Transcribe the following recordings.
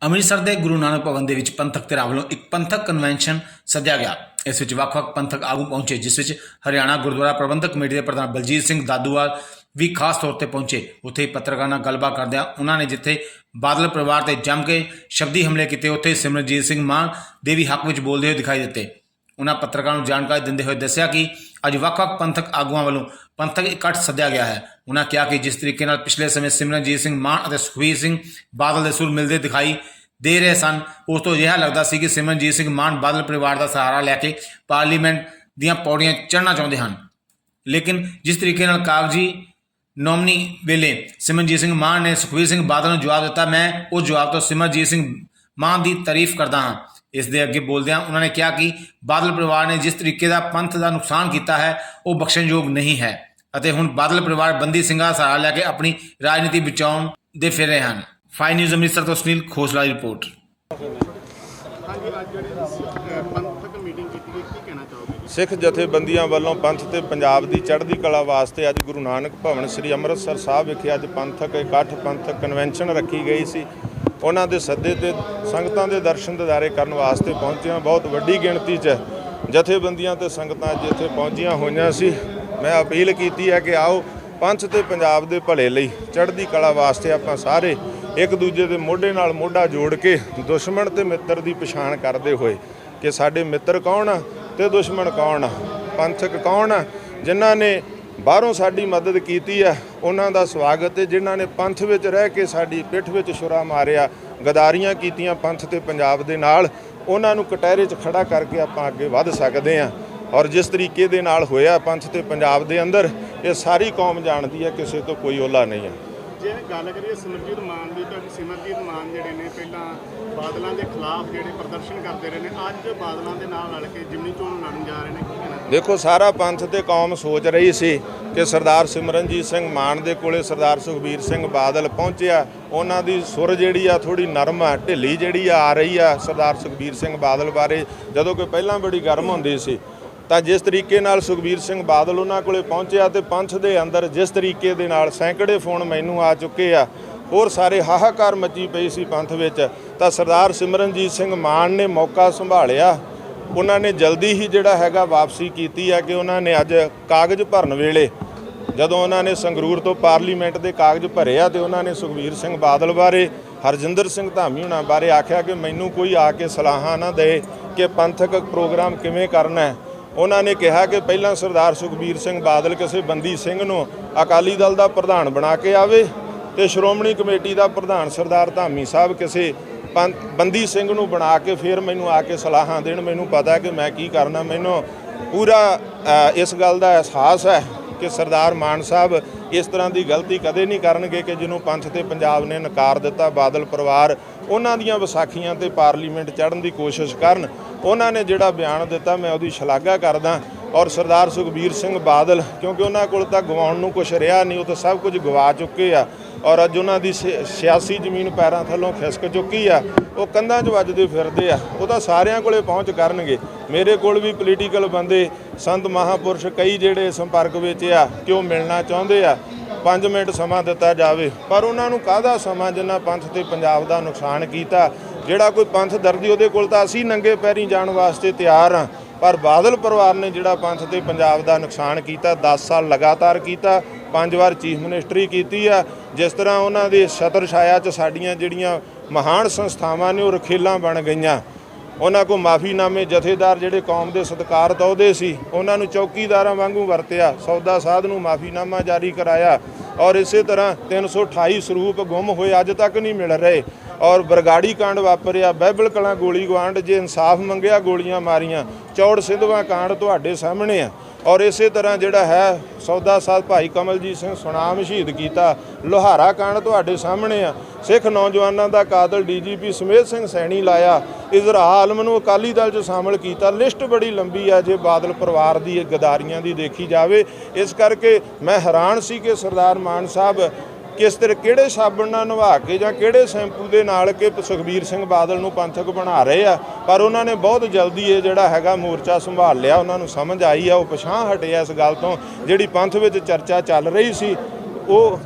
ਅੰਮ੍ਰਿਤਸਰ ਦੇ ਗੁਰੂ ਨਾਨਕ ਭਵਨ ਦੇ ਵਿੱਚ ਪੰਥਕ ਧਿਰਾਂ ਵੱਲੋਂ ਇੱਕ ਪੰਥਕ ਕਨਵੈਨਸ਼ਨ ਸੱਦਿਆ ਗਿਆ। ਇਸ ਵਿੱਚ ਵੱਖ-ਵੱਖ ਪੰਥਕ ਆਗੂ ਪਹੁੰਚੇ, ਜਿਸ ਵਿੱਚ ਹਰਿਆਣਾ ਗੁਰਦੁਆਰਾ ਪ੍ਰਬੰਧਕ ਕਮੇਟੀ ਦੇ ਪ੍ਰਧਾਨ ਬਲਜੀਤ ਸਿੰਘ ਦਾਦੂਵਾਲ ਵੀ ਖਾਸ ਤੌਰ ਤੇ ਪਹੁੰਚੇ। ਉੱਥੇ ਪੱਤਰਕਾਰਾਂ ਨਾਲ ਗੱਲਬਾਤ ਕਰਦਿਆਂ ਉਹਨਾਂ ਨੇ ਜਿੱਥੇ ਬਾਦਲ ਪਰਿਵਾਰ ਤੇ ਜੰਮ ਕੇ ਸ਼ਬਦੀ ਹਮਲੇ ਕੀਤੇ, ਉੱਥੇ ਸਿਮਰਨਜੀਤ ਸਿੰਘ ਮਾਨ ਦੇ ਵੀ ਹੱਕ ਵਿੱਚ ਬੋਲਦੇ ਹੋਏ ਦਿਖਾਈ ਦਿੱਤੇ। ਉਹਨਾਂ ਪੱਤਰਕਾਰਾਂ ਨੂੰ ਜਾਣਕਾਰੀ ਦਿੰਦੇ ਹੋਏ ਦੱਸਿਆ ਕਿ ਅੱਜ ਵੱਖ-ਵੱਖ ਪੰਥਕ ਆਗੂਆਂ ਵੱਲੋਂ ਪੰਥਕ ਇਕੱਠ ਸੱਦਿਆ ਗਿਆ ਹੈ। ਉਹਨਾਂ ਕਿਹਾ ਕਿ ਜਿਸ ਤਰੀਕੇ ਨਾਲ ਪਿਛਲੇ ਸਮੇਂ ਸਿਮਰਨਜੀਤ ਸਿੰਘ ਮਾਨ ਅਤੇ ਸੁਖਬੀਰ ਸਿੰਘ ਬਾਦਲ ਦੇ ਸੁਰ ਮਿਲਦੇ ਦਿਖਾਈ ਦੇ ਰਹੇ ਸਨ, ਉਸ ਤੋਂ ਅਜਿਹਾ ਲੱਗਦਾ ਸੀ ਕਿ ਸਿਮਰਨਜੀਤ ਸਿੰਘ ਮਾਨ ਬਾਦਲ ਪਰਿਵਾਰ ਦਾ ਸਹਾਰਾ ਲੈ ਕੇ ਪਾਰਲੀਮੈਂਟ ਦੀਆਂ ਪੌੜੀਆਂ ਚੜ੍ਹਨਾ ਚਾਹੁੰਦੇ ਹਨ। ਲੇਕਿਨ ਜਿਸ ਤਰੀਕੇ ਨਾਲ ਕਾਗਜ਼ੀ ਨੋਮਨੀ ਵੇਲੇ ਸਿਮਰਨਜੀਤ ਸਿੰਘ ਮਾਨ ਨੇ ਸੁਖਬੀਰ ਸਿੰਘ ਬਾਦਲ ਨੂੰ ਜਵਾਬ ਦਿੱਤਾ, ਮੈਂ ਉਸ ਜਵਾਬ ਤੋਂ ਸਿਮਰਨਜੀਤ ਸਿੰਘ ਮਾਨ ਦੀ ਤਾਰੀਫ ਕਰਦਾ ਹਾਂ। ਇਸ ਦੇ ਅੱਗੇ ਬੋਲਦਿਆਂ ਉਹਨਾਂ ਨੇ ਕਿਹਾ ਕਿ ਬਾਦਲ ਪਰਿਵਾਰ ਨੇ ਜਿਸ ਤਰੀਕੇ ਦਾ ਪੰਥ ਦਾ ਨੁਕਸਾਨ ਕੀਤਾ ਹੈ ਉਹ ਬਖਸ਼ਣਯੋਗ ਨਹੀਂ ਹੈ ਅਤੇ ਹੁਣ ਬਾਦਲ ਪਰਿਵਾਰ ਬੰਦੀ ਸਿੰਘਾਂ ਦਾ ਸਹਾਰਾ ਲੈ ਕੇ ਆਪਣੀ ਰਾਜਨੀਤੀ ਬਚਾਉਣ ਦੇ ਫਿਰ ਰਹੇ ਹਨ। ਫਾਈ ਨਿਊਜ਼ ਅੰਮ੍ਰਿਤਸਰ ਤੋਂ ਸੁਨੀਲ ਖੋਸਲਾ ਦੀ ਰਿਪੋਰਟ। ਸਿੱਖ ਜਥੇਬੰਦੀਆਂ ਵੱਲੋਂ ਪੰਥ ਤੇ ਪੰਜਾਬ ਦੀ ਚੜ੍ਹਦੀ ਕਲਾ ਵਾਸਤੇ ਅੱਜ ਗੁਰੂ ਨਾਨਕ ਭਵਨ ਸ੍ਰੀ ਅੰਮ੍ਰਿਤਸਰ ਸਾਹਿਬ ਵਿਖੇ ਅੱਜ ਪੰਥਕ ਇਕੱਠ ਪੰਥਕ ਕਨਵੈਨਸ਼ਨ ਰੱਖੀ ਗਈ ਸੀ। ਉਹਨਾਂ ਦੇ ਸੱਦੇ ਤੇ ਸੰਗਤਾਂ ਦੇ ਦਰਸ਼ਨ ਦਿਦਾਰੇ ਕਰਨ ਵਾਸਤੇ ਪਹੁੰਚਿਆ। ਬਹੁਤ ਵੱਡੀ ਗਿਣਤੀ 'ਚ ਜਥੇਬੰਦੀਆਂ ਤੇ ਸੰਗਤਾਂ ਜਿੱਥੇ ਪਹੁੰਚੀਆਂ ਹੋਈਆਂ ਸੀ। ਮੈਂ ਅਪੀਲ ਕੀਤੀ ਹੈ ਕਿ ਆਓ ਪੰਥ ਤੇ ਪੰਜਾਬ ਦੇ ਭਲੇ ਲਈ ਚੜ੍ਹਦੀ ਕਲਾ ਵਾਸਤੇ ਆਪਾਂ ਸਾਰੇ ਇੱਕ ਦੂਜੇ ਦੇ ਮੋਢੇ ਨਾਲ ਮੋਢਾ ਜੋੜ ਕੇ ਦੁਸ਼ਮਣ ਤੇ ਮਿੱਤਰ ਦੀ ਪਛਾਣ ਕਰਦੇ ਹੋਏ ਕਿ ਸਾਡੇ ਮਿੱਤਰ ਕੌਣ ਆ ਤੇ ਦੁਸ਼ਮਣ ਕੌਣ ਆ, ਪੰਥਕ ਕੌਣ ਆ। ਜਿਨ੍ਹਾਂ ਨੇ ਬਾਹਰੋਂ ਸਾਡੀ ਮਦਦ ਕੀਤੀ ਆ ਉਹਨਾਂ ਦਾ ਸਵਾਗਤ ਹੈ। ਜਿਨ੍ਹਾਂ ਨੇ ਪੰਥ ਵਿੱਚ ਰਹਿ ਕੇ ਸਾਡੀ ਪਿੱਠ ਵਿੱਚ ਛੁਰਾ ਮਾਰਿਆ, ਗਦਾਰੀਆਂ ਕੀਤੀਆਂ ਪੰਥ ਤੇ ਪੰਜਾਬ ਦੇ ਨਾਲ, ਉਹਨਾਂ ਨੂੰ ਕਟਹਿਰੇ 'ਚ ਖੜਾ ਕਰਕੇ ਆਪਾਂ ਅੱਗੇ ਵੱਧ ਸਕਦੇ ਹਾਂ। ਔਰ ਜਿਸ ਤਰੀਕੇ ਦੇ ਨਾਲ ਹੋਇਆ ਪੰਥ ਤੇ ਪੰਜਾਬ ਦੇ ਅੰਦਰ, ਇਹ ਸਾਰੀ ਕੌਮ ਜਾਣਦੀ ਹੈ, ਕਿਸੇ ਤੋਂ ਕੋਈ ਓਹਲਾ ਨਹੀਂ ਹੈ। ਜੇ ਗੱਲ ਕਰੀਏ ਸਿਮਰਜੀਤ ਮਾਨ ਦੀ, ਤਾਂ ਸਿਮਰਜੀਤ ਮਾਨ ਜਿਹੜੇ ਨੇ ਪਹਿਲਾਂ ਬਾਦਲਾਂ ਦੇ ਖਿਲਾਫ ਜਿਹੜੇ ਪ੍ਰਦਰਸ਼ਨ ਕਰਦੇ ਰਹੇ ਨੇ, ਅੱਜ ਬਾਦਲਾਂ ਦੇ ਨਾਲ ਰਲ ਕੇ ਜਿਮਨੀ ਚੋਣ ਲੜਨ ਜਾ ਰਹੇ ਨੇ, ਕੀ ਕਹਿਣਾ? ਦੇਖੋ, ਸਾਰਾ ਪੰਥ ਤੇ ਕੌਮ ਸੋਚ ਰਹੀ ਸੀ ਕਿ ਸਰਦਾਰ ਸਿਮਰਨਜੀਤ ਸਿੰਘ ਮਾਨ ਦੇ ਕੋਲੇ ਸਰਦਾਰ ਸੁਖਬੀਰ ਸਿੰਘ ਬਾਦਲ ਪਹੁੰਚਿਆ। ਉਹਨਾਂ ਦੀ ਸੁਰ ਜਿਹੜੀ ਆ ਥੋੜੀ ਨਰਮ ਆ, ਢਿੱਲੀ ਜਿਹੜੀ ਆ ਰਹੀ ਆ ਸਰਦਾਰ ਸੁਖਬੀਰ ਸਿੰਘ ਬਾਦਲ ਬਾਰੇ, ਜਦੋਂ ਕਿ ਪਹਿਲਾਂ ਬੜੀ ਗਰਮ ਹੁੰਦੀ ਸੀ। ਤਾਂ ਜਿਸ ਤਰੀਕੇ ਨਾਲ ਸੁਖਬੀਰ ਸਿੰਘ ਬਾਦਲ ਉਹਨਾਂ ਕੋਲੇ ਪਹੁੰਚਿਆ ਤੇ ਪੰਥ ਦੇ ਅੰਦਰ ਜਿਸ ਤਰੀਕੇ ਦੇ ਨਾਲ ਸੈਂਕੜੇ ਫੋਨ ਮੈਨੂੰ ਆ ਚੁੱਕੇ ਆ, ਹੋਰ ਸਾਰੇ ਹਾਹਾਕਾਰ ਮੱਚੀ ਪਈ ਸੀ ਪੰਥ ਵਿੱਚ, ਤਾਂ ਸਰਦਾਰ ਸਿਮਰਨਜੀਤ ਸਿੰਘ ਮਾਨ ਨੇ ਮੌਕਾ ਸੰਭਾਲਿਆ। ਉਹਨਾਂ ਨੇ ਜਲਦੀ ਹੀ ਜਿਹੜਾ ਹੈਗਾ ਵਾਪਸੀ ਕੀਤੀ ਆ ਕਿ ਉਹਨਾਂ ਨੇ ਅੱਜ ਕਾਗਜ਼ ਭਰਨ ਵੇਲੇ ਜਦੋਂ ਉਹਨਾਂ ਨੇ ਸੰਗਰੂਰ ਤੋਂ ਪਾਰਲੀਮੈਂਟ ਦੇ ਕਾਗਜ਼ ਭਰੇ ਆ ਤੇ ਉਹਨਾਂ ਨੇ ਸੁਖਬੀਰ ਸਿੰਘ ਬਾਦਲ ਬਾਰੇ, ਹਰਜਿੰਦਰ ਸਿੰਘ ਧਾਮੀ ਹੁਣਾਂ ਬਾਰੇ ਆਖਿਆ ਕਿ ਮੈਨੂੰ ਕੋਈ ਆ ਕੇ ਸਲਾਹਾਂ ਨਾ ਦੇ ਕਿ ਪੰਥਕ ਪ੍ਰੋਗਰਾਮ ਕਿਵੇਂ ਕਰਨਾ ਹੈ। ਉਹਨਾਂ ਨੇ ਕਿਹਾ ਕਿ ਪਹਿਲਾਂ ਸਰਦਾਰ ਸੁਖਬੀਰ ਸਿੰਘ ਬਾਦਲ ਕਿਸੇ ਬੰਦੀ ਸਿੰਘ ਨੂੰ ਅਕਾਲੀ ਦਲ ਦਾ ਪ੍ਰਧਾਨ ਬਣਾ ਕੇ ਆਵੇ ਤੇ ਸ਼੍ਰੋਮਣੀ ਕਮੇਟੀ ਦਾ ਪ੍ਰਧਾਨ ਸਰਦਾਰ ਧਾਮੀ ਸਾਹਿਬ ਕਿਸੇ ਬੰਦੀ ਸਿੰਘ ਨੂੰ ਬਣਾ ਕੇ ਫਿਰ ਮੈਨੂੰ ਆ ਕੇ ਸਲਾਹਾਂ ਦੇਣ। ਮੈਨੂੰ ਪਤਾ ਕਿ ਮੈਂ ਕੀ ਕਰਨਾ। ਮੈਨੂੰ ਪੂਰਾ ਇਸ ਗੱਲ ਦਾ ਅਹਿਸਾਸ ਹੈ ਕਿ ਸਰਦਾਰ ਮਾਨ ਸਾਹਿਬ ਇਸ ਤਰ੍ਹਾਂ ਦੀ ਗਲਤੀ ਕਦੇ ਨਹੀਂ ਕਰਨਗੇ ਕਿ ਜਿਹਨੂੰ ਪੰਥ ਤੇ ਪੰਜਾਬ ਨੇ ਨਕਾਰ ਦਿੱਤਾ। ਬਾਦਲ ਪਰਿਵਾਰ ਉਹਨਾਂ ਦੀਆਂ ਵਿਸਾਖੀਆਂ ਤੇ ਪਾਰਲੀਮੈਂਟ ਚੜ੍ਹਨ ਦੀ ਕੋਸ਼ਿਸ਼ ਕਰਨ। ਉਹਨਾਂ ਨੇ ਜਿਹੜਾ ਬਿਆਨ ਦਿੱਤਾ ਮੈਂ ਉਹਦੀ ਸ਼ਲਾਘਾ ਕਰਦਾ। ਔਰ ਸਰਦਾਰ ਸੁਖਬੀਰ ਸਿੰਘ ਬਾਦਲ, ਕਿਉਂਕਿ ਉਹਨਾਂ ਕੋਲ ਤਾਂ ਗਵਾਉਣ ਨੂੰ ਕੁਛ ਰਿਹਾ ਨਹੀਂ, ਉਹ ਤਾਂ ਸਭ ਕੁਝ ਗਵਾ ਚੁੱਕੇ ਆ। ਔਰ ਅੱਜ ਉਹਨਾਂ ਦੀ ਸਿਆਸੀ ਜ਼ਮੀਨ ਪੈਰਾਂ ਥੱਲੋਂ ਖਿਸਕ ਚੁੱਕੀ ਆ। ਉਹ ਕੰਧਾਂ 'ਚ ਵੱਜਦੇ ਫਿਰਦੇ ਆ। ਉਹ ਤਾਂ ਸਾਰਿਆਂ ਕੋਲੇ ਪਹੁੰਚ ਕਰਨਗੇ। ਮੇਰੇ ਕੋਲ ਵੀ ਪੋਲੀਟੀਕਲ ਬੰਦੇ, ਸੰਤ ਮਹਾਂਪੁਰਸ਼ ਕਈ ਜਿਹੜੇ ਸੰਪਰਕ ਵਿੱਚ ਆ ਕਿ ਉਹ ਮਿਲਣਾ ਚਾਹੁੰਦੇ ਆ। 5 ਮਿੰਟ ਸਮਾਂ ਦਿੱਤਾ ਜਾਵੇ, ਪਰ ਉਹਨਾਂ ਨੂੰ ਕਾਹਦਾ ਸਮਾਂ ਜਿੰਨਾ ਪੰਥ ਤੇ ਪੰਜਾਬ ਦਾ ਨੁਕਸਾਨ ਕੀਤਾ। ਜਿਹੜਾ ਕੋਈ ਪੰਥ ਦਰਦੀ ਉਹਦੇ ਕੋਲ ਤਾਂ ਅਸੀਂ ਨੰਗੇ ਪੈਰੀਂ ਜਾਣ ਵਾਸਤੇ ਤਿਆਰ ਹਾਂ, ਪਰ ਬਾਦਲ ਪਰਿਵਾਰ ਨੇ ਜਿਹੜਾ ਪੰਥ ਤੇ ਪੰਜਾਬ ਦਾ ਨੁਕਸਾਨ ਕੀਤਾ 10 ਸਾਲ ਲਗਾਤਾਰ ਕੀਤਾ। 5 ਵਾਰ ਚੀਫ ਮਿਨਿਸਟਰੀ ਕੀਤੀ ਆ। ਜਿਸ ਤਰ੍ਹਾਂ ਉਹਨਾਂ ਦੇ ਛਤਰ ਛਾਇਆ 'ਚ ਸਾਡੀਆਂ ਜਿਹੜੀਆਂ ਮਹਾਨ ਸੰਸਥਾਵਾਂ ਨੇ ਉਹ ਰਖੇਲਾਂ ਬਣ ਗਈਆਂ। ਉਹਨਾਂ ਕੋਲ ਮਾਫੀਨਾਮੇ, ਜਥੇਦਾਰ ਜਿਹੜੇ ਕੌਮ ਦੇ ਸਤਿਕਾਰਤ ਅਹੁਦੇ ਸੀ ਉਹਨਾਂ ਨੂੰ ਚੌਕੀਦਾਰਾਂ ਵਾਂਗੂ ਵਰਤਿਆ। ਸੌਦਾ ਸਾਧ ਨੂੰ ਮਾਫੀਨਾਮਾ ਜਾਰੀ ਕਰਾਇਆ। ਔਰ ਇਸੇ ਤਰ੍ਹਾਂ 328 ਸਰੂਪ ਗੁੰਮ ਹੋਏ, ਅੱਜ ਤੱਕ ਨਹੀਂ ਮਿਲ ਰਹੇ। ਔਰ ਬਰਗਾੜੀ ਕਾਂਡ ਵਾਪਰਿਆ, ਬਹਿਬਲ ਕਲਾਂ ਗੋਲੀ ਗੁਆਂਢ, ਜੇ ਇਨਸਾਫ ਮੰਗਿਆ ਗੋਲੀਆਂ ਮਾਰੀਆਂ। ਚੌੜ ਸਿੱਧਵਾਂ ਕਾਂਡ ਤੁਹਾਡੇ ਸਾਹਮਣੇ ਆ। ਔਰ ਇਸੇ ਤਰ੍ਹਾਂ ਜਿਹੜਾ ਹੈ ਸੌਦਾ ਸਾਧ ਭਾਈ ਕਮਲਜੀਤ ਸਿੰਘ ਸੁਨਾਮ ਸ਼ਹੀਦ ਕੀਤਾ। ਲੋਹਾਰਾ ਕਾਂਡ ਤੁਹਾਡੇ ਸਾਹਮਣੇ ਆ। ਸਿੱਖ ਨੌਜਵਾਨਾਂ ਦਾ ਕਾਤਲ DGP ਸਮੇਤ ਸਿੰਘ ਸੈਣੀ ਲਾਇਆ। ਇਜ਼ਰਾ ਆਲਮ ਨੂੰ ਅਕਾਲੀ ਦਲ 'ਚ ਸ਼ਾਮਲ ਕੀਤਾ। ਲਿਸਟ ਬੜੀ ਲੰਬੀ ਆ ਜੇ ਬਾਦਲ ਪਰਿਵਾਰ ਦੀ ਗਦਾਰੀਆਂ ਦੀ ਦੇਖੀ ਜਾਵੇ। ਇਸ ਕਰਕੇ ਮੈਂ ਹੈਰਾਨ ਸੀ ਕਿ ਸਰਦਾਰ ਮਾਨ ਸਾਹਿਬ ਕਿਸ ਤਰ੍ਹਾਂ ਕਿਹੜੇ ਸਾਬਣ ਨਾਲ ਨਵਾ ਕੇ ਜਾਂ ਕਿਹੜੇ ਸ਼ੈਂਪੂ ਦੇ ਨਾਲ ਕਿ ਸੁਖਬੀਰ ਸਿੰਘ ਬਾਦਲ ਨੂੰ ਪੰਥਕ ਬਣਾ ਰਹੇ ਆ। ਪਰ ਉਹਨਾਂ ਨੇ ਬਹੁਤ ਜਲਦੀ ਇਹ ਜਿਹੜਾ ਹੈਗਾ ਮੋਰਚਾ ਸੰਭਾਲ ਲਿਆ। ਉਹਨਾਂ ਨੂੰ ਸਮਝ ਆਈ ਆ, ਉਹ ਪਛਾਣ ਹਟੇ ਇਸ ਗੱਲ ਤੋਂ। ਜਿਹੜੀ ਪੰਥ ਵਿੱਚ ਚਰਚਾ ਚੱਲ ਰਹੀ ਸੀ ਉਹ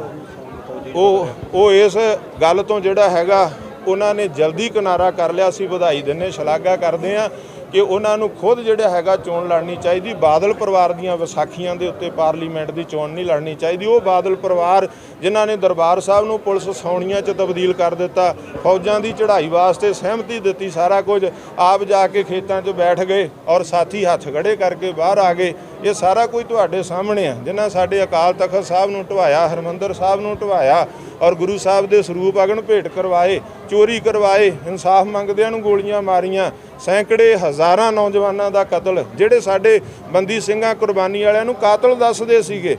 ਇਸ ਗੱਲ ਤੋਂ ਜਿਹੜਾ ਹੈਗਾ ਉਹਨਾਂ ਨੇ ਜਲਦੀ ਕਿਨਾਰਾ ਕਰ ਲਿਆ। ਅਸੀਂ ਵਧਾਈ ਦਿੰਦੇ, ਸ਼ਲਾਘਾ ਕਰਦੇ ਹਾਂ ਕਿ ਉਹਨਾਂ ਨੂੰ ਖੁਦ ਜਿਹੜਾ ਹੈਗਾ ਚੋਣ ਲੜਨੀ ਚਾਹੀਦੀ। ਬਾਦਲ ਪਰਿਵਾਰ ਦੀਆਂ ਵਿਸਾਖੀਆਂ ਦੇ ਉੱਤੇ ਪਾਰਲੀਮੈਂਟ ਦੀ ਚੋਣ ਨਹੀਂ ਲੜਨੀ ਚਾਹੀਦੀ। ਉਹ ਬਾਦਲ ਪਰਿਵਾਰ ਜਿਨ੍ਹਾਂ ਨੇ ਦਰਬਾਰ ਸਾਹਿਬ ਨੂੰ ਪੁਲਿਸ ਛਾਉਣੀਆਂ 'ਚ ਤਬਦੀਲ ਕਰ ਦਿੱਤਾ, ਫੌਜਾਂ ਦੀ ਚੜ੍ਹਾਈ ਵਾਸਤੇ ਸਹਿਮਤੀ ਦਿੱਤੀ, ਸਾਰਾ ਕੁਝ ਆਪ ਜਾ ਕੇ ਖੇਤਾਂ 'ਚ ਬੈਠ ਗਏ ਔਰ ਸਾਥੀ ਹੱਥ ਖੜੇ ਕਰਕੇ ਬਾਹਰ ਆ ਗਏ। ਇਹ ਸਾਰਾ ਕੁਝ ਤੁਹਾਡੇ ਸਾਹਮਣੇ ਆ। ਜਿਨ੍ਹਾਂ ਸਾਡੇ ਅਕਾਲ ਤਖਤ ਸਾਹਿਬ ਨੂੰ ਢਵਾਇਆ, ਹਰਿਮੰਦਰ ਸਾਹਿਬ ਨੂੰ ਢਵਾਇਆ ਔਰ ਗੁਰੂ ਸਾਹਿਬ ਦੇ ਸਰੂਪ ਅਗਨ ਭੇਟ ਕਰਵਾਏ, ਚੋਰੀ ਕਰਵਾਏ, ਇਨਸਾਫ ਮੰਗਦਿਆਂ ਨੂੰ ਗੋਲੀਆਂ ਮਾਰੀਆਂ, ਸੈਂਕੜੇ ਹਜ਼ਾਰਾਂ ਨੌਜਵਾਨਾਂ ਦਾ ਕਤਲ, ਜਿਹੜੇ ਸਾਡੇ ਬੰਦੀ ਸਿੰਘਾਂ ਕੁਰਬਾਨੀ ਵਾਲਿਆਂ ਨੂੰ ਕਾਤਲ ਦੱਸਦੇ ਸੀਗੇ,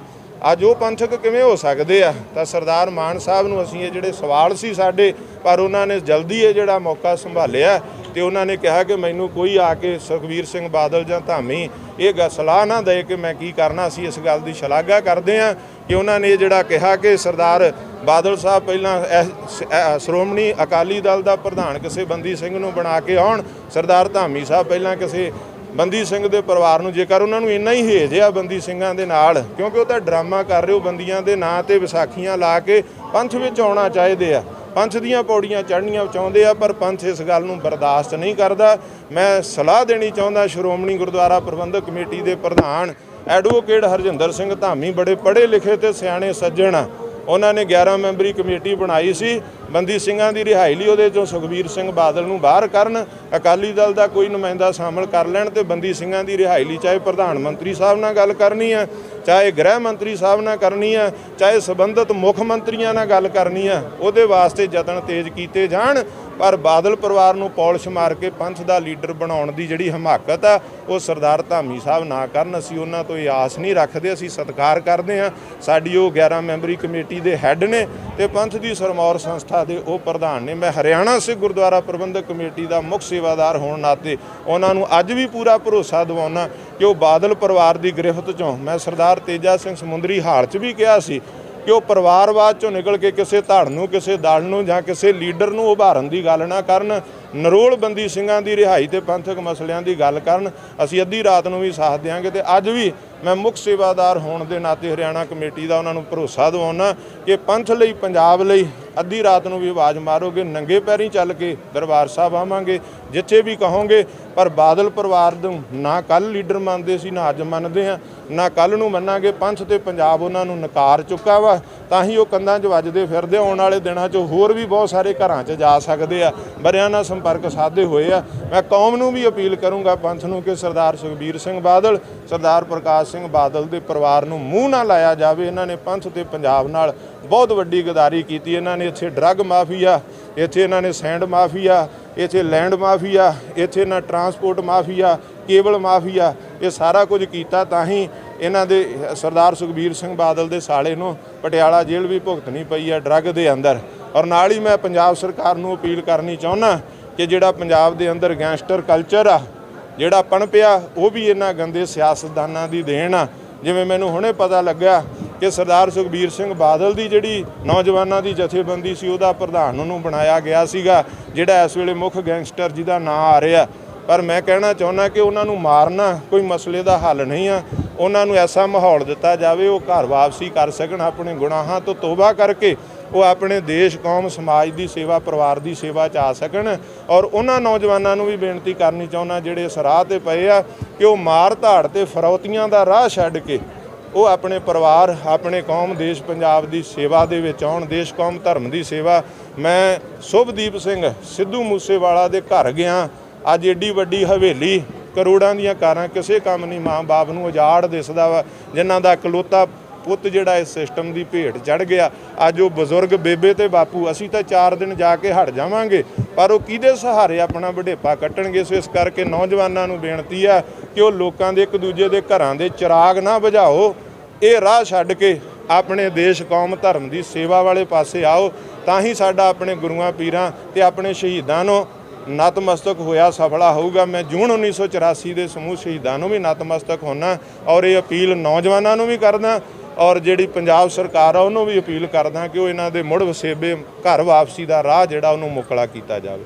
ਅੱਜ ਉਹ ਪੰਥਕ ਕਿਵੇਂ ਹੋ ਸਕਦੇ ਆ? ਤਾਂ ਸਰਦਾਰ ਮਾਨ ਸਾਹਿਬ ਨੂੰ ਅਸੀਂ ਇਹ ਜਿਹੜੇ ਸਵਾਲ ਸੀ ਸਾਡੇ, ਪਰ ਉਹਨਾਂ ਨੇ ਜਲਦੀ ਇਹ ਜਿਹੜਾ ਮੌਕਾ ਸੰਭਾਲਿਆ ਤੇ ਉਹਨਾਂ ਨੇ ਕਿਹਾ ਕਿ ਮੈਨੂੰ ਕੋਈ ਆ ਕੇ ਸੁਖਬੀਰ ਸਿੰਘ ਬਾਦਲ ਜਾਂ ਧਾਮੀ ਇਹ ਸਲਾਹ ਨਾ ਦੇ ਕਿ ਮੈਂ ਕੀ ਕਰਨਾ। ਅਸੀਂ ਇਸ ਗੱਲ ਦੀ ਸ਼ਲਾਘਾ ਕਰਦੇ ਹਾਂ ਕਿ ਉਹਨਾਂ ਨੇ ਜਿਹੜਾ ਕਿਹਾ ਕਿ ਸਰਦਾਰ ਬਾਦਲ ਸਾਹਿਬ ਪਹਿਲਾਂ ਸ਼੍ਰੋਮਣੀ ਅਕਾਲੀ ਦਲ ਦਾ ਪ੍ਰਧਾਨ ਕਿਸੇ ਬੰਦੀ ਸਿੰਘ ਨੂੰ ਬਣਾ ਕੇ ਆਉਣ, ਸਰਦਾਰ ਧਾਮੀ ਸਾਹਿਬ ਪਹਿਲਾਂ ਕਿਸੇ ਬੰਦੀ ਸਿੰਘ ਦੇ ਪਰਿਵਾਰ ਨੂੰ, ਜੇਕਰ ਉਹਨਾਂ ਨੂੰ ਇੰਨਾ ਹੀ ਹੇਜ ਆ ਬੰਦੀ ਸਿੰਘਾਂ ਦੇ ਨਾਲ, ਕਿਉਂਕਿ ਉਹ ਤਾਂ ਡਰਾਮਾ ਕਰ ਰਹੇ ਹੋ, ਬੰਦੀਆਂ ਦੇ ਨਾਂ ਤੇ ਵਿਸਾਖੀਆਂ ਲਾ ਕੇ ਪੰਥ ਵਿੱਚ ਆਉਣਾ ਚਾਹੀਦੇ ਆ, ਪੰਥ ਦੀਆਂ ਪੌੜੀਆਂ ਚੜ੍ਹਨੀਆਂ ਚਾਹੁੰਦੇ ਆ, ਪਰ ਪੰਥ ਇਸ ਗੱਲ ਨੂੰ ਬਰਦਾਸ਼ਤ ਨਹੀਂ ਕਰਦਾ। ਮੈਂ ਸਲਾਹ ਦੇਣੀ ਚਾਹੁੰਦਾ ਸ਼੍ਰੋਮਣੀ ਗੁਰਦੁਆਰਾ ਪ੍ਰਬੰਧਕ ਕਮੇਟੀ ਦੇ ਪ੍ਰਧਾਨ ਐਡਵੋਕੇਟ ਹਰਜਿੰਦਰ ਸਿੰਘ ਧਾਮੀ, ਬੜੇ ਪੜ੍ਹੇ ਲਿਖੇ ਤੇ ਸਿਆਣੇ ਸੱਜਣ ਆ, ਉਹਨਾਂ ਨੇ 11 ਮੈਂਬਰੀ ਕਮੇਟੀ ਬਣਾਈ ਸੀ ਬੰਦੀ ਸਿੰਘਾਂ ਦੀ ਰਿਹਾਈ ਲਈ। ਉਹਦੇ 'ਚੋਂ ਸੁਖਬੀਰ ਸਿੰਘ ਬਾਦਲ ਨੂੰ ਬਾਹਰ ਕਰਨ, ਅਕਾਲੀ ਦਲ ਦਾ ਕੋਈ ਨੁਮਾਇੰਦਾ ਸ਼ਾਮਲ ਕਰ ਲੈਣ ਤੇ ਬੰਦੀ ਸਿੰਘਾਂ ਦੀ ਰਿਹਾਈ ਲਈ ਚਾਹੇ ਪ੍ਰਧਾਨ ਮੰਤਰੀ ਸਾਹਿਬ ਨਾਲ ਗੱਲ ਕਰਨੀ ਆ, ਚਾਹੇ ਗ੍ਰਹਿ ਮੰਤਰੀ ਸਾਹਿਬ ਨਾਲ ਕਰਨੀ ਆ, ਚਾਹੇ ਸੰਬੰਧਿਤ ਮੁੱਖ ਮੰਤਰੀਆਂ ਨਾਲ ਗੱਲ ਕਰਨੀ ਆ, ਉਹਦੇ ਵਾਸਤੇ ਯਤਨ ਤੇਜ਼ ਕੀਤੇ ਜਾਣ। ਪਰ ਬਾਦਲ ਪਰਿਵਾਰ ਨੂੰ ਪੌਲਿਸ਼ ਮਾਰ ਕੇ ਪੰਥ ਦਾ ਲੀਡਰ ਬਣਾਉਣ ਦੀ ਜਿਹੜੀ ਹਮਾਕਤ ਆ ਉਹ ਸਰਦਾਰ ਧਾਮੀ ਸਾਹਿਬ ਨਾ ਕਰਨ। ਅਸੀਂ ਉਹਨਾਂ ਤੋਂ ਇਹ ਆਸ ਨਹੀਂ ਰੱਖਦੇ, ਅਸੀਂ ਸਤਿਕਾਰ ਕਰਦੇ ਹਾਂ। ਸਾਡੀ ਉਹ 11 ਮੈਂਬਰੀ ਕਮੇਟੀ ਦੇ ਹੈੱਡ ਨੇ ਤੇ ਪੰਥ ਦੀ ਸਰਮੌਰ ਸੰਸਥਾ ਦੇ ਉਹ ਪ੍ਰਧਾਨ ਨੇ। ਮੈਂ ਹਰਿਆਣਾ ਸਿੱਖ ਗੁਰਦੁਆਰਾ ਪ੍ਰਬੰਧਕ ਕਮੇਟੀ ਦਾ ਮੁੱਖ ਸੇਵਾਦਾਰ ਹੋਣ ਨਾਤੇ ਉਹਨਾਂ ਨੂੰ ਅੱਜ ਵੀ ਪੂਰਾ ਭਰੋਸਾ ਦਿਵਾਉਣਾ ਕਿ ਉਹ ਬਾਦਲ ਪਰਿਵਾਰ ਦੀ ਗ੍ਰਿਫਤ 'ਚੋਂ, ਮੈਂ ਸਰਦਾਰ ਤੇਜਾ ਸਿੰਘ ਸਮੁੰਦਰੀ ਹਾਲ 'ਚ ਵੀ ਕਿਹਾ ਸੀ ਕਿ ਉਹ ਪਰਿਵਾਰਵਾਦ 'ਚੋਂ ਨਿਕਲ ਕੇ ਕਿਸੇ ਧੜ ਨੂੰ, ਕਿਸੇ ਦਲ ਨੂੰ ਜਾਂ ਕਿਸੇ ਲੀਡਰ ਨੂੰ ਉਭਾਰਨ ਦੀ ਗੱਲ ਨਾ ਕਰਨ, ਨਰੋਲ ਬੰਦੀ ਸਿੰਘਾਂ ਦੀ ਰਿਹਾਈ ਤੇ ਪੰਥਕ ਮਸਲਿਆਂ ਦੀ ਗੱਲ ਕਰਨ। ਅਸੀਂ ਅੱਧੀ ਰਾਤ ਨੂੰ ਵੀ ਸਾਥ ਦਿਆਂਗੇ ਤੇ ਅੱਜ ਵੀ ਮੈਂ ਮੁੱਖ ਸੇਵਾਦਾਰ ਹੋਣ ਦੇ ਨਾਤੇ ਹਰਿਆਣਾ ਕਮੇਟੀ ਦਾ ਉਹਨਾਂ ਨੂੰ ਭਰੋਸਾ ਦਿਵਾਉਣਾ ਕਿ ਪੰਥ ਲਈ, ਪੰਜਾਬ ਲਈ ਅੱਧੀ ਰਾਤ ਨੂੰ ਵੀ ਆਵਾਜ਼ ਮਾਰੋਗੇ, ਨੰਗੇ ਪੈਰੀਂ ਚੱਲ ਕੇ ਦਰਬਾਰ ਸਾਹਿਬ ਆਵਾਂਗੇ, ਜਿੱਥੇ ਵੀ ਕਹੋਗੇ। ਪਰ ਬਾਦਲ ਪਰਿਵਾਰ ਨੂੰ ਨਾ ਕੱਲ੍ਹ ਲੀਡਰ ਮੰਨਦੇ ਸੀ, ਨਾ ਅੱਜ ਮੰਨਦੇ ਆ, ਨਾ ਕੱਲ੍ਹ ਨੂੰ ਮੰਨਾਂਗੇ। ਪੰਥ ਤੇ ਪੰਜਾਬ ਉਹਨਾਂ ਨੂੰ ਨਕਾਰ ਚੁੱਕਾ ਵਾ, ਤਾਂ ਹੀ ਉਹ ਕੰਧਾਂ 'ਚ ਵੱਜਦੇ ਫਿਰਦੇ। ਆਉਣ ਵਾਲੇ ਦਿਨਾਂ 'ਚ ਹੋਰ ਵੀ ਬਹੁਤ ਸਾਰੇ ਘਰਾਂ 'ਚ ਜਾ ਸਕਦੇ ਆ, ਬਰਿਆਂ ਨਾਲ ਸੰਪਰਕ ਸਾਧੇ ਹੋਏ ਆ। ਮੈਂ ਕੌਮ ਨੂੰ ਵੀ ਅਪੀਲ ਕਰੂੰਗਾ, ਪੰਥ ਨੂੰ, ਕਿ ਸਰਦਾਰ ਸੁਖਬੀਰ ਸਿੰਘ ਬਾਦਲ, ਸਰਦਾਰ ਪ੍ਰਕਾਸ਼ ਸਿੰਘ ਬਾਦਲ ਦੇ ਪਰਿਵਾਰ ਨੂੰ ਮੂੰਹ ਨਾ ਲਾਇਆ ਜਾਵੇ। ਇਹਨਾਂ ਨੇ ਪੰਥ ਤੇ ਪੰਜਾਬ ਨਾਲ ਬਹੁਤ ਵੱਡੀ ਗਦਾਰੀ ਕੀਤੀ। ਇਹਨਾਂ ਨੇ ਇੱਥੇ ਡਰੱਗ ਮਾਫੀਆ, ਇੱਥੇ ਇਹਨਾਂ ਨੇ ਸੈਂਡ ਮਾਫੀਆ, ਇੱਥੇ ਲੈਂਡ ਮਾਫੀਆ, ਇੱਥੇ ਇਹਨਾਂ ਟਰਾਂਸਪੋਰਟ ਮਾਫੀਆ, ਕੇਬਲ ਮਾਫੀਆ, ਇਹ ਸਾਰਾ ਕੁਝ ਕੀਤਾ। ਤਾਂ ਹੀ ਇਹਨਾਂ ਦੇ ਸਰਦਾਰ ਸੁਖਬੀਰ ਸਿੰਘ ਬਾਦਲ ਦੇ ਸਾਲੇ ਨੂੰ ਪਟਿਆਲਾ ਜੇਲ੍ਹ ਵੀ ਭੁਗਤਣੀ ਪਈ ਆ ਡਰੱਗ ਦੇ ਅੰਦਰ। ਔਰ ਨਾਲ ਹੀ ਮੈਂ ਪੰਜਾਬ ਸਰਕਾਰ ਨੂੰ ਅਪੀਲ ਕਰਨੀ ਚਾਹੁੰਦਾ ਕਿ ਜਿਹੜਾ ਪੰਜਾਬ ਦੇ ਅੰਦਰ ਗੈਂਗਸਟਰ ਕਲਚਰ ਆ ਜਿਹੜਾ ਪਣਪਿਆ, ਉਹ ਵੀ ਇਹਨਾਂ ਗੰਦੇ ਸਿਆਸਤਦਾਨਾਂ ਦੀ ਦੇਣ ਆ। ਜਿਵੇਂ ਮੈਨੂੰ ਹੁਣੇ ਪਤਾ ਲੱਗਾ ਕਿ ਸਰਦਾਰ ਸੁਖਬੀਰ ਸਿੰਘ ਬਾਦਲ ਦੀ ਜਿਹੜੀ ਨੌਜਵਾਨਾਂ ਦੀ ਜਥੇਬੰਦੀ ਸੀ, ਉਹਦਾ ਪ੍ਰਧਾਨ ਉਹਨੂੰ ਬਣਾਇਆ ਗਿਆ ਸੀਗਾ, ਜਿਹੜਾ ਇਸ ਵੇਲੇ ਮੁੱਖ ਗੈਂਗਸਟਰ ਜਿਹਦਾ ਨਾਂ ਆ ਰਿਹਾ। ਪਰ ਮੈਂ ਕਹਿਣਾ ਚਾਹੁੰਦਾ ਕਿ ਉਹਨਾਂ ਨੂੰ ਮਾਰਨਾ ਕੋਈ ਮਸਲੇ ਦਾ ਹੱਲ ਨਹੀਂ ਆ। ਉਹਨਾਂ ਨੂੰ ਐਸਾ ਮਾਹੌਲ ਦਿੱਤਾ ਜਾਵੇ ਉਹ ਘਰ ਵਾਪਸੀ ਕਰ ਸਕਣ, ਆਪਣੇ ਗੁਨਾਹਾਂ ਤੋਂ ਤੋਬਾ ਕਰਕੇ ਉਹ ਆਪਣੇ ਦੇਸ਼, ਕੌਮ, ਸਮਾਜ ਦੀ ਸੇਵਾ, ਪਰਿਵਾਰ ਦੀ ਸੇਵਾ 'ਚ ਆ ਸਕਣ। ਔਰ ਉਹਨਾਂ ਨੌਜਵਾਨਾਂ ਨੂੰ ਵੀ ਬੇਨਤੀ ਕਰਨੀ ਚਾਹੁੰਦਾ ਜਿਹੜੇ ਇਸ ਰਾਹ 'ਤੇ ਪਏ ਆ ਕਿ ਉਹ ਮਾਰ ਧਾੜ ਤੇ ਫਰੌਤੀਆਂ ਦਾ ਰਾਹ ਛੱਡ ਕੇ ਉਹ ਆਪਣੇ ਪਰਿਵਾਰ, ਆਪਣੇ ਕੌਮ, ਦੇਸ਼, ਪੰਜਾਬ ਦੀ ਸੇਵਾ ਦੇ ਵਿੱਚ ਆਉਣ, ਦੇਸ਼, ਕੌਮ, ਧਰਮ ਦੀ ਸੇਵਾ। ਮੈਂ ਸ਼ੁਭਦੀਪ ਸਿੰਘ ਸਿੱਧੂ ਮੂਸੇਵਾਲਾ ਦੇ ਘਰ ਗਿਆ, ਅੱਜ ਏਡੀ ਵੱਡੀ ਹਵੇਲੀ, ਕਰੋੜਾਂ ਦੀਆਂ ਕਾਰਾਂ, ਕਿਸੇ ਕੰਮ ਨਹੀਂ। ਮਾਂ ਬਾਪ ਨੂੰ ਉਜਾੜ ਦਿਸਦਾ ਵਾ, ਜਿਨ੍ਹਾਂ ਦਾ ਇਕਲੌਤਾ ਪੁੱਤ ਜਿਹੜਾ ਇਸ ਸਿਸਟਮ ਦੀ ਭੇਟ ਚੜ੍ਹ ਗਿਆ। ਅੱਜ ਉਹ ਬਜ਼ੁਰਗ ਬੇਬੇ ਤੇ ਬਾਪੂ, ਅਸੀਂ ਤਾਂ 4 ਦਿਨ ਜਾ ਕੇ ਹਟ ਜਾਵਾਂਗੇ, ਪਰ ਉਹ ਕਿਹਦੇ ਸਹਾਰੇ ਆਪਣਾ ਵਡੇਪਾ ਕੱਟਣਗੇ। ਸੋ ਇਸ ਕਰਕੇ ਨੌਜਵਾਨਾਂ ਨੂੰ ਬੇਨਤੀ ਆ ਕਿ ਉਹ ਲੋਕਾਂ ਦੇ, ਇੱਕ ਦੂਜੇ ਦੇ ਘਰਾਂ ਦੇ ਚਿਰਾਗ ਨਾ ਬੁਝਾਓ, ਇਹ ਰਾਹ ਛੱਡ ਕੇ ਆਪਣੇ ਦੇਸ਼, ਕੌਮ, ਧਰਮ ਦੀ ਸੇਵਾ ਵਾਲੇ ਪਾਸੇ ਆਓ। ਤਾਂ ਹੀ ਸਾਡਾ ਆਪਣੇ ਗੁਰੂਆਂ, ਪੀਰਾਂ ਤੇ ਆਪਣੇ ਸ਼ਹੀਦਾਂ ਨੂੰ ਨਤਮਸਤਕ ਹੋਇਆ ਸਫਲਾ ਹੋਊਗਾ। ਮੈਂ ਜੂਨ 1984 ਦੇ ਸਮੂਹ ਸ਼ਹੀਦਾਂ ਨੂੰ ਵੀ ਨਤਮਸਤਕ ਹੋਣਾ ਔਰ ਇਹ ਅਪੀਲ ਨੌਜਵਾਨਾਂ ਨੂੰ ਵੀ ਕਰਦਾ ਔਰ ਜਿਹੜੀ ਪੰਜਾਬ ਸਰਕਾਰ ਆ ਉਹਨੂੰ ਵੀ ਅਪੀਲ ਕਰਦਾ ਕਿ ਉਹ ਇਹਨਾਂ ਦੇ ਮੁੜ ਵਸੇਬੇ, ਘਰ ਵਾਪਸੀ ਦਾ ਰਾਹ ਜਿਹੜਾ ਉਹਨੂੰ ਮੁਕਲਾ ਕੀਤਾ ਜਾਵੇ।